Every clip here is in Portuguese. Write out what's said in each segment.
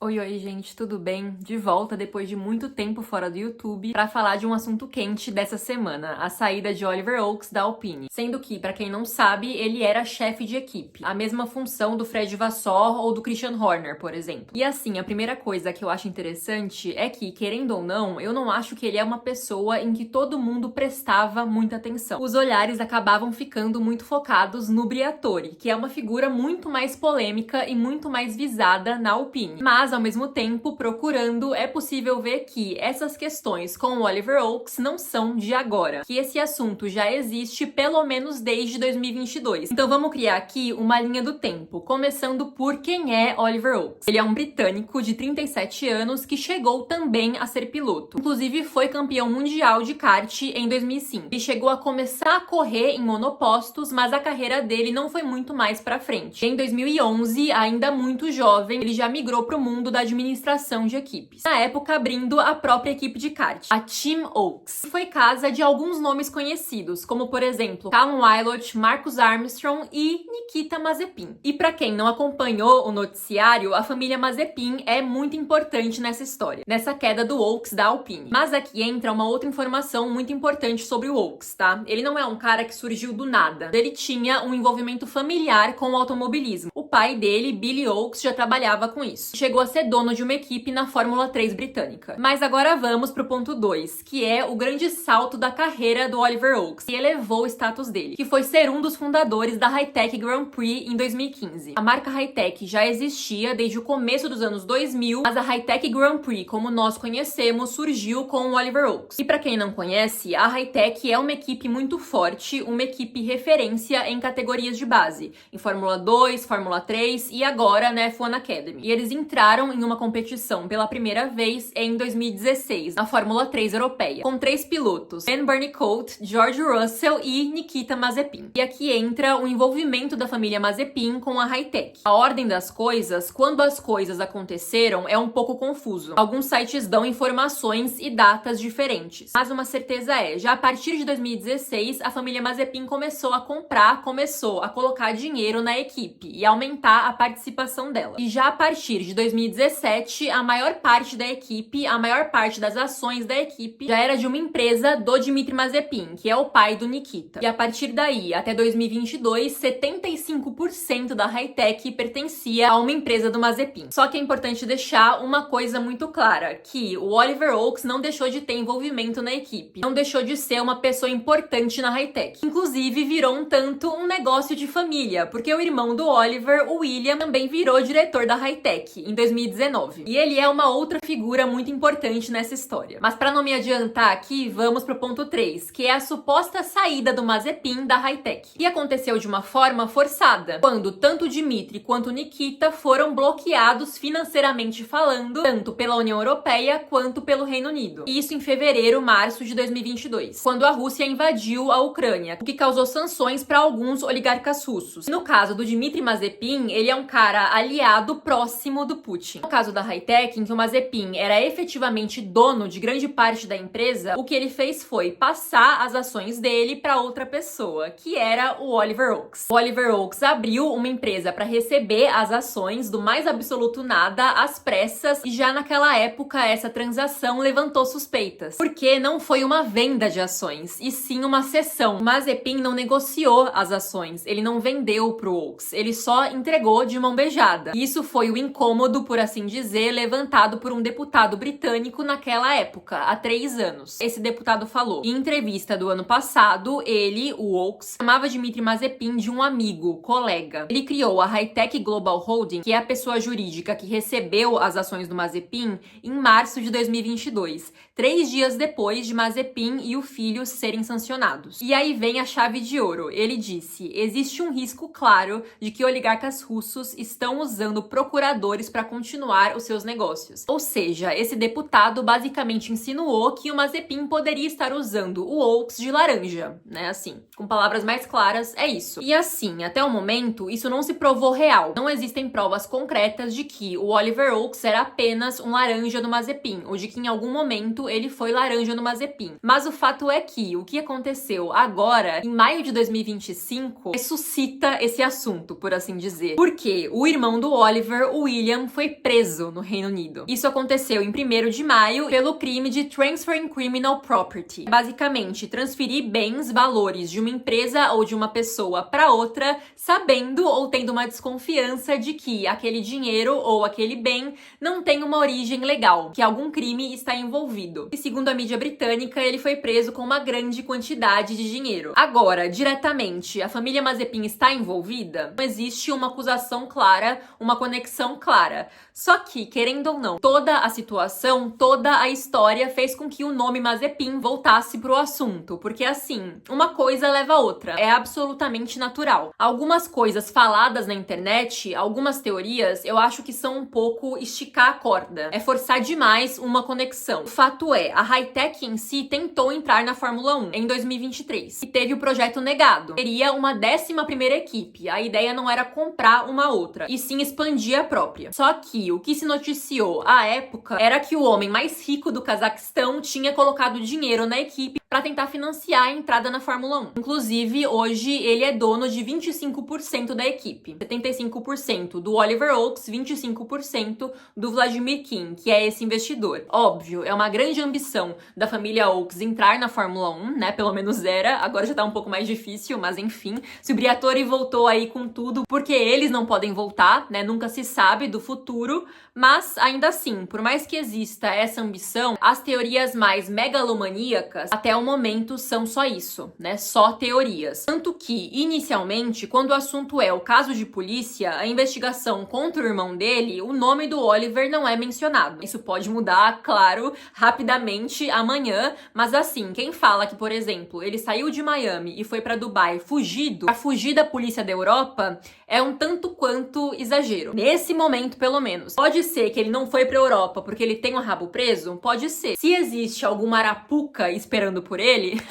Oi, oi, gente, tudo bem? De volta depois de muito tempo fora do YouTube para falar de um assunto quente dessa semana, a saída de Oliver Oaks da Alpine. Sendo que, para quem não sabe, ele era chefe de equipe, a mesma função do Fred Vasseur ou do Christian Horner, por exemplo. E assim, a primeira coisa que eu acho interessante é que, querendo ou não, eu não acho que ele é uma pessoa em que todo mundo prestava muita atenção. Os olhares acabavam ficando muito focados no Briatore, que é uma figura muito mais polêmica e muito mais visada na Alpine. Mas ao mesmo tempo, procurando, é possível ver que essas questões com o Oliver Oaks não são de agora, que esse assunto já existe pelo menos desde 2022. Então vamos criar aqui uma linha do tempo, começando por quem é Oliver Oaks. Ele é um britânico de 37 anos que chegou também a ser piloto. Inclusive foi campeão mundial de kart em 2005. Ele chegou a começar a correr em monopostos, mas a carreira dele não foi muito mais pra frente. Em 2011, ainda muito jovem, ele já migrou pro mundo da administração de equipes, na época abrindo a própria equipe de kart, a Team Oaks. Foi casa de alguns nomes conhecidos, como por exemplo, Callum Ilott, Marcus Armstrong e Nikita Mazepin. E para quem não acompanhou o noticiário, a família Mazepin é muito importante nessa história, nessa queda do Oaks da Alpine. Mas aqui entra uma outra informação muito importante sobre o Oaks, tá? Ele não é um cara que surgiu do nada. Ele tinha um envolvimento familiar com o automobilismo. O pai dele, Billy Oaks, já trabalhava com isso. Chegou a ser dono de uma equipe na Fórmula 3 britânica. Mas agora vamos pro ponto 2, que é o grande salto da carreira do Oliver Oaks, que elevou o status dele, que foi ser um dos fundadores da Hi-Tech Grand Prix em 2015. A marca Hi-Tech já existia desde o começo dos anos 2000, mas a Hi-Tech Grand Prix, como nós conhecemos, surgiu com o Oliver Oaks. E para quem não conhece, a Hi-Tech é uma equipe muito forte, uma equipe referência em categorias de base, em Fórmula 2, Fórmula 3 e agora na F1 Academy. E eles entraram em uma competição pela primeira vez em 2016, na Fórmula 3 europeia, com 3 pilotos, Ben Barnicoat, George Russell e Nikita Mazepin. E aqui entra o envolvimento da família Mazepin com a Hi-Tech. A ordem das coisas, quando as coisas aconteceram, é um pouco confuso. Alguns sites dão informações e datas diferentes, mas uma certeza é, já a partir de 2016, a família Mazepin começou a colocar dinheiro na equipe e aumentar a participação dela. E já a partir de 2017, a maior parte da equipe, a maior parte das ações da equipe já era de uma empresa do Dmitry Mazepin, que é o pai do Nikita. E a partir daí, até 2022, 75% da Hi-Tech pertencia a uma empresa do Mazepin. Só que é importante deixar uma coisa muito clara, que o Oliver Oaks não deixou de ter envolvimento na equipe, não deixou de ser uma pessoa importante na Hi-Tech. Inclusive, virou um tanto um negócio de família, porque o irmão do Oliver, o William, também virou diretor da Hi-Tech em 2019. E ele é uma outra figura muito importante nessa história. Mas para não me adiantar aqui, vamos pro ponto 3, que é a suposta saída do Mazepin da Hi-Tech. E aconteceu de uma forma forçada, quando tanto Dmitry quanto Nikita foram bloqueados financeiramente falando, tanto pela União Europeia quanto pelo Reino Unido. E isso em fevereiro, março de 2022, quando a Rússia invadiu a Ucrânia, o que causou sanções para alguns oligarcas russos. No caso do Dmitry Mazepin, ele é um cara aliado próximo do Putin. No caso da Hi-Tech, em que o Mazepin era efetivamente dono de grande parte da empresa, o que ele fez foi passar as ações dele para outra pessoa, que era o Oliver Oaks. O Oliver Oaks abriu uma empresa para receber as ações do mais absoluto nada, às pressas, e já naquela época essa transação levantou suspeitas, porque não foi uma venda de ações, e sim uma cessão. O Mazepin não negociou as ações, ele não vendeu pro Oaks, ele só entregou de mão beijada. E isso foi o incômodo, por assim dizer, levantado por um deputado britânico naquela época, há 3 anos. Esse deputado falou, em entrevista do ano passado, ele, o Oaks, chamava Dmitry Mazepin de um amigo, colega. Ele criou a Hi-Tech Global Holding, que é a pessoa jurídica que recebeu as ações do Mazepin, em março de 2022, 3 dias depois de Mazepin e o filho serem sancionados. E aí vem a chave de ouro. Ele disse, existe um risco claro de que oligarcas russos estão usando procuradores para continuar os seus negócios. Ou seja, esse deputado basicamente insinuou que o Mazepin poderia estar usando o Oaks de laranja, né? Assim, com palavras mais claras, é isso. E assim, até o momento, isso não se provou real. Não existem provas concretas de que o Oliver Oaks era apenas um laranja do Mazepin, ou de que em algum momento ele foi laranja no Mazepin. Mas o fato é que o que aconteceu agora, em maio de 2025, ressuscita esse assunto, por assim dizer. dizer. Porque o irmão do Oliver, o William, foi preso no Reino Unido. Isso aconteceu em 1º de maio pelo crime de Transferring Criminal Property. Basicamente, transferir bens, valores de uma empresa ou de uma pessoa para outra, sabendo ou tendo uma desconfiança de que aquele dinheiro ou aquele bem não tem uma origem legal, que algum crime está envolvido. E segundo a mídia britânica, ele foi preso com uma grande quantidade de dinheiro. Agora, diretamente, a família Mazepin está envolvida? Não existe uma acusação clara, uma conexão clara. Só que, querendo ou não, toda a situação, toda a história fez com que o nome Mazepin voltasse pro assunto. Porque assim, uma coisa leva a outra. É absolutamente natural. Algumas coisas faladas na internet, algumas teorias, eu acho que são um pouco esticar a corda. É forçar demais uma conexão. O fato é, a Hi-Tech em si tentou entrar na Fórmula 1 em 2023 e teve o projeto negado. Teria uma 11ª equipe. A ideia não era comprar uma outra, e sim expandir a própria. Só que o que se noticiou à época era que o homem mais rico do Cazaquistão tinha colocado dinheiro na equipe para tentar financiar a entrada na Fórmula 1. Inclusive, hoje ele é dono de 25% da equipe. 75% do Oliver Oakes, 25% do Vladimir Kim, que é esse investidor. Óbvio, é uma grande ambição da família Oakes entrar na Fórmula 1, né? Pelo menos era, agora já tá um pouco mais difícil, mas enfim. Se o Briatore voltou aí com tudo, porque eles não podem voltar, né? Nunca se sabe do futuro, mas ainda assim, por mais que exista essa ambição, as teorias mais megalomaníacas até o momento são só isso, né? Só teorias. Tanto que, inicialmente, quando o assunto é o caso de polícia, a investigação contra o irmão dele, o nome do Oliver não é mencionado. Isso pode mudar, claro, rapidamente amanhã, mas assim, quem fala que, por exemplo, ele saiu de Miami e foi pra Dubai fugido, pra fugir da polícia da Europa, é um tanto quanto exagero. Nesse momento, pelo menos. Pode ser que ele não foi pra Europa porque ele tem o rabo preso? Pode ser. Se existe alguma arapuca esperando por ele,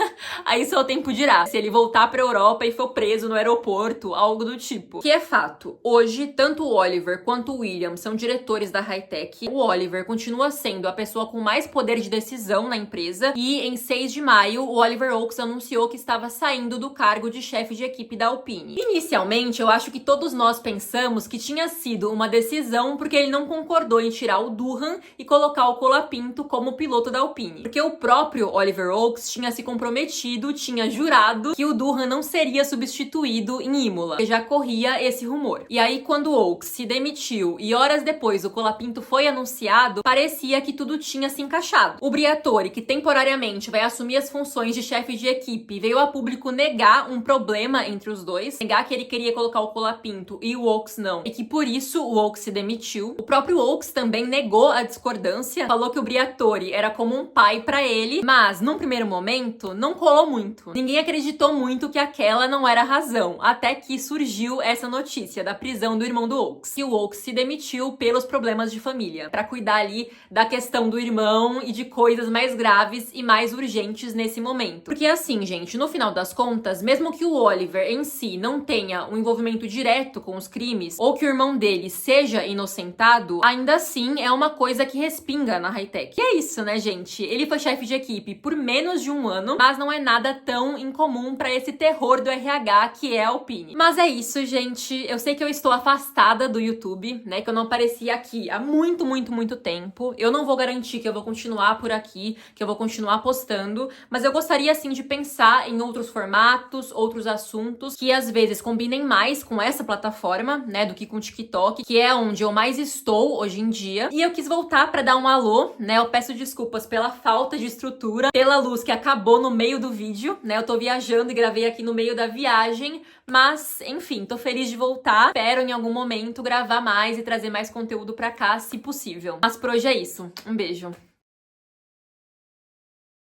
aí só o tempo dirá. Se ele voltar pra Europa e for preso no aeroporto, algo do tipo. Que é fato. Hoje, tanto o Oliver quanto o William são diretores da Hi-Tech. O Oliver continua sendo a pessoa com mais poder de decisão na empresa. E em 6 de maio, o Oliver Oakes anunciou que estava saindo do cargo de chefe de equipe da Alpine. Inicialmente, eu acho que todos nós pensamos que tinha sido uma decisão porque ele não concordou em tirar o Durham e colocar o Colapinto como piloto da Alpine. Porque o próprio Oliver Oakes tinha se comprometido, tinha jurado que o Durham não seria substituído em Imola, que já corria esse rumor. E aí, quando o Oakes se demitiu e horas depois o Colapinto foi anunciado, parecia que tudo tinha se encaixado. O Briatore, que temporariamente vai assumir as funções de chefe de equipe, veio a público negar um problema entre os dois, negar que ele queria colocar o Colapinto e o Oakes não, e que por isso o Oakes se demitiu. O próprio Oakes também negou a discordância, falou que o Briatore era como um pai pra ele, mas num primeiro momento não colou muito. Ninguém acreditou muito que aquela não era a razão, até que surgiu essa notícia da prisão do irmão do Oakes, que o Oakes se demitiu pelos problemas de família, pra cuidar ali da questão do irmão e de coisas mais graves e mais urgentes nesse momento. Porque assim, gente, no final das contas, mesmo que o Oliver em si não tenha um envolvimento direto com os crimes, ou que o irmão dele seja inocentado, ainda assim é uma coisa que respinga na Hi-Tech. E é isso, né, gente? Ele foi chefe de equipe por menos de um ano, mas não é nada tão incomum pra esse terror do RH que é a Alpine. Mas é isso, gente. Eu sei que eu estou afastada do YouTube, né, que eu não aparecia aqui há muito, muito, muito tempo. Eu não vou garantir que eu vou continuar por aqui, que eu vou continuar postando, mas eu gostaria, assim, de pensar em outros formatos, outros assuntos que às vezes combinem mais com essa plataforma, né, do que com o TikTok, que é onde eu mais estou hoje em dia. E eu quis voltar pra dar um alô, né, eu peço desculpas pela falta de estrutura, pela luz que acabou no meio do vídeo, né, eu tô viajando e gravei aqui no meio da viagem, mas, enfim, tô feliz de voltar. Espero em algum momento gravar mais e trazer mais conteúdo pra cá, se possível. Mas por hoje é isso. Um beijo.